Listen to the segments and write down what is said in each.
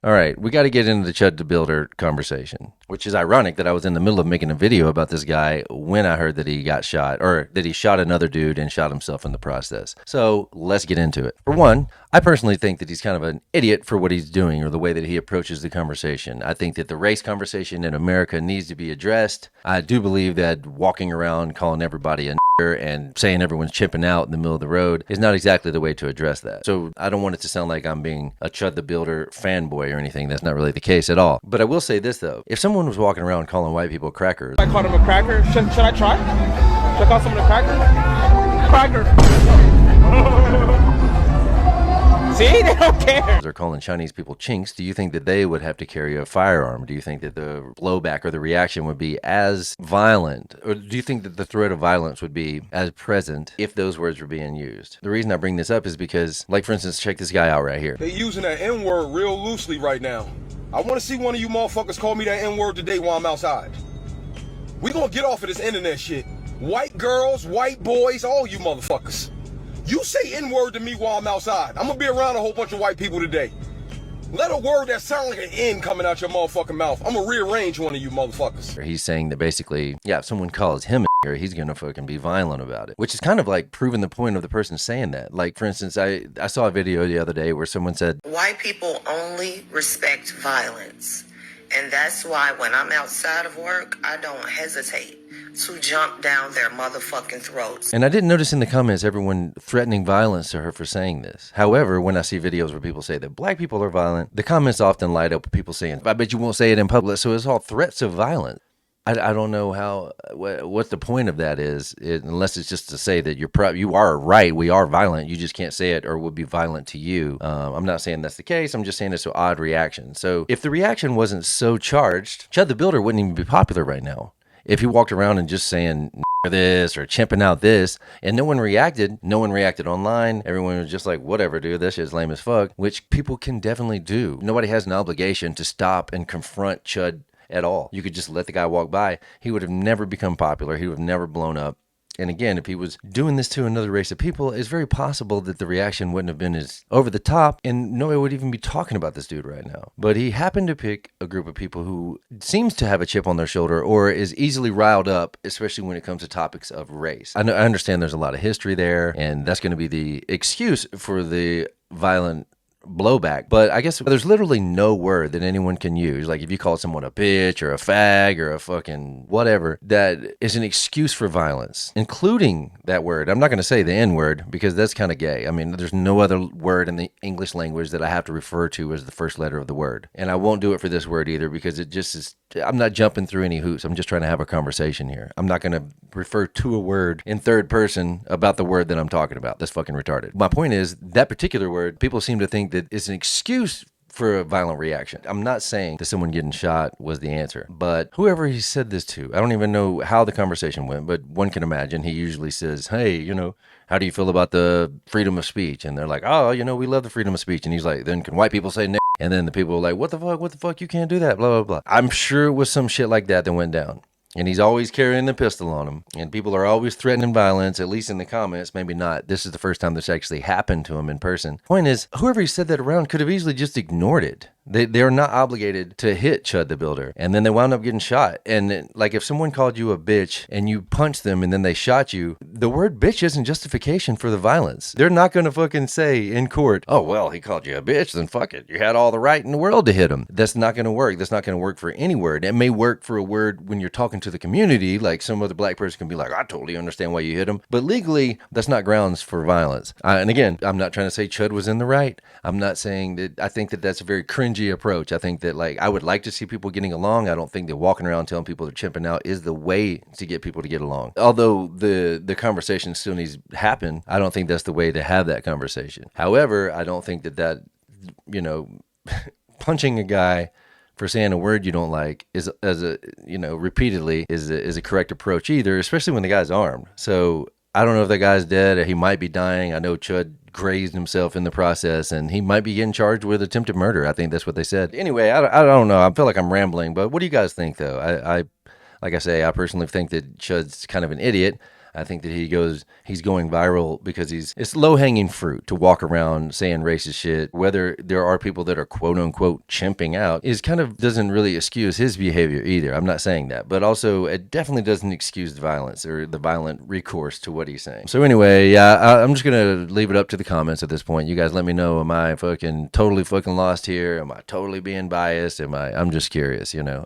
All right, we got to get into the Chud the Builder conversation, which is ironic that I was in the middle of making a video about this guy when I heard that he got shot, or that he shot another dude and shot himself in the process. So let's get into it. For one, I personally think that he's kind of an idiot for what he's doing or the way that he approaches the conversation. I think that the race conversation in America needs to be addressed. I do believe that walking around calling everybody a and saying everyone's chipping out in the middle of the road is not exactly the way to address that. So I don't want it to sound like I'm being a Chud the Builder fanboy or anything. That's not really the case at all. But I will say this, though. If someone was walking around calling white people crackers... I called him a cracker. Should I try? Should I call someone a cracker? Cracker. See? They don't care. They're calling Chinese people chinks. Do you think that they would have to carry a firearm? Do you think that the blowback or the reaction would be as violent? Or do you think that the threat of violence would be as present if those words were being used? The reason I bring this up is because, like, for instance, check this guy out right here. They using that N-word real loosely right now. I want to see one of you motherfuckers call me that N-word today while I'm outside. We gonna get off of this internet shit. White girls, white boys, all you motherfuckers. You say N-word to me while I'm outside. I'm gonna be around a whole bunch of white people today. Let a word that sounds like an N coming out your motherfucking mouth. I'm gonna rearrange one of you motherfuckers. He's saying that basically, yeah, if someone calls him a he's gonna fucking be violent about it, which is kind of like proving the point of the person saying that. Like, for instance, I saw a video the other day where someone said, white people only respect violence. And that's why when I'm outside of work, I don't hesitate to jump down their motherfucking throats. And I didn't notice in the comments everyone threatening violence to her for saying this. However, when I see videos where people say that black people are violent, the comments often light up with people saying, I bet you won't say it in public. So it's all threats of violence. I don't know how, what the point of that is, unless it's just to say that you are right, we are violent, you just can't say it or would be violent to you. I'm not saying that's the case, I'm just saying it's an odd reaction. So if the reaction wasn't so charged, Chud the Builder wouldn't even be popular right now. If he walked around and just saying this or chimping out this, and no one reacted online, everyone was just like, whatever, dude, that shit's lame as fuck, which people can definitely do. Nobody has an obligation to stop and confront Chud at all. You could just let the guy walk by. He would have never become popular. He would have never blown up. And again, if he was doing this to another race of people, it's very possible that the reaction wouldn't have been as over the top and nobody would even be talking about this dude right now. But he happened to pick a group of people who seems to have a chip on their shoulder or is easily riled up, especially when it comes to topics of race. I understand there's a lot of history there, and that's going to be the excuse for the violent blowback, but I guess there's literally no word that anyone can use. Like if you call someone a bitch or a fag or a fucking whatever, that is an excuse for violence, including that word. I'm not going to say the N word because that's kind of gay. I mean, there's no other word in the English language that I have to refer to as the first letter of the word. And I won't do it for this word either because it just is, I'm not jumping through any hoops. I'm just trying to have a conversation here. I'm not going to refer to a word in third person about the word that I'm talking about. That's fucking retarded. My point is that particular word, people seem to think that it's an excuse for a violent reaction. I'm not saying that someone getting shot was the answer, but whoever he said this to, I don't even know how the conversation went, but one can imagine he usually says, hey, how do you feel about the freedom of speech? And they're like, oh, we love the freedom of speech. And he's like, then can white people say n-? And then the people are like, what the fuck, you can't do that, blah, blah, blah. I'm sure it was some shit like that went down. And he's always carrying the pistol on him. And people are always threatening violence, at least in the comments. Maybe not. This is the first time this actually happened to him in person. Point is, whoever he said that around could have easily just ignored it. They're not obligated to hit Chud the Builder. And then they wound up getting shot. And like if someone called you a bitch and you punched them and then they shot you, the word bitch isn't justification for the violence. They're not going to fucking say in court, oh, well, he called you a bitch, then fuck it. You had all the right in the world to hit him. That's not going to work. That's not going to work for any word. It may work for a word when you're talking to the community, like some other black person can be like, I totally understand why you hit him. But legally, that's not grounds for violence. And again, I'm not trying to say Chud was in the right. I'm not saying that. I think that that's a very cringy approach. I think that I would like to see people getting along. I don't think that walking around telling people they're chimping out is the way to get people to get along. Although the conversation still needs to happen, I don't think that's the way to have that conversation. However, I don't think that punching a guy for saying a word you don't like is repeatedly is a correct approach either, especially when the guy's armed. So I don't know if that guy's dead or he might be dying. I know Chud grazed himself in the process and he might be getting charged with attempted murder. I think that's what they said. Anyway, I don't know. I feel like I'm rambling, but what do you guys think though? Like I say, I personally think that Chud's kind of an idiot. I think that he's going viral because it's low hanging fruit to walk around saying racist shit. Whether there are people that are quote unquote chimping out is kind of doesn't really excuse his behavior either. I'm not saying that, but also it definitely doesn't excuse the violence or the violent recourse to what he's saying. So anyway, yeah, I'm just gonna leave it up to the comments at this point. You guys let me know, am I fucking totally fucking lost here? Am I totally being biased? I'm just curious, you know.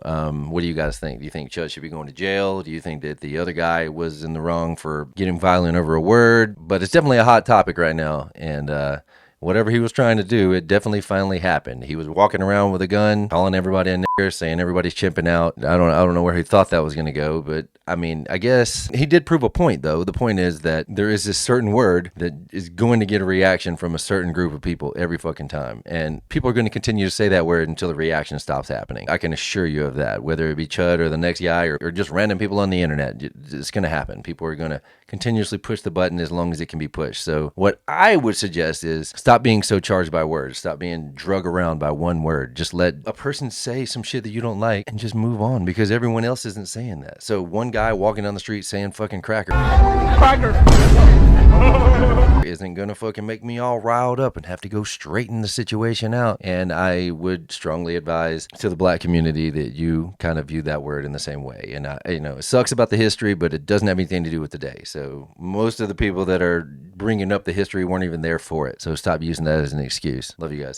What do you guys think? Do you think Chud should be going to jail? Do you think that the other guy was in the wrong for getting violent over a word? But it's definitely a hot topic right now, and whatever he was trying to do, it definitely finally happened. He was walking around with a gun, calling everybody a nigger, saying everybody's chimping out. I don't know where he thought that was going to go, but I mean, I guess he did prove a point, though. The point is that there is this certain word that is going to get a reaction from a certain group of people every fucking time. And people are going to continue to say that word until the reaction stops happening. I can assure you of that, whether it be Chud or the next guy or just random people on the internet. It's going to happen. People are going to continuously push the button as long as it can be pushed. So what I would suggest is stop being so charged by words. Stop being drug around by one word. Just let a person say some shit that you don't like and just move on, because everyone else isn't saying that. So one guy walking down the street saying fucking cracker isn't gonna fucking make me all riled up and have to go straighten the situation out. And I would strongly advise to the black community that you kind of view that word in the same way. And you know, it sucks about the history, but it doesn't have anything to do with today. So most of the people that are bringing up the history weren't even there for it. So stop using that as an excuse. Love you guys.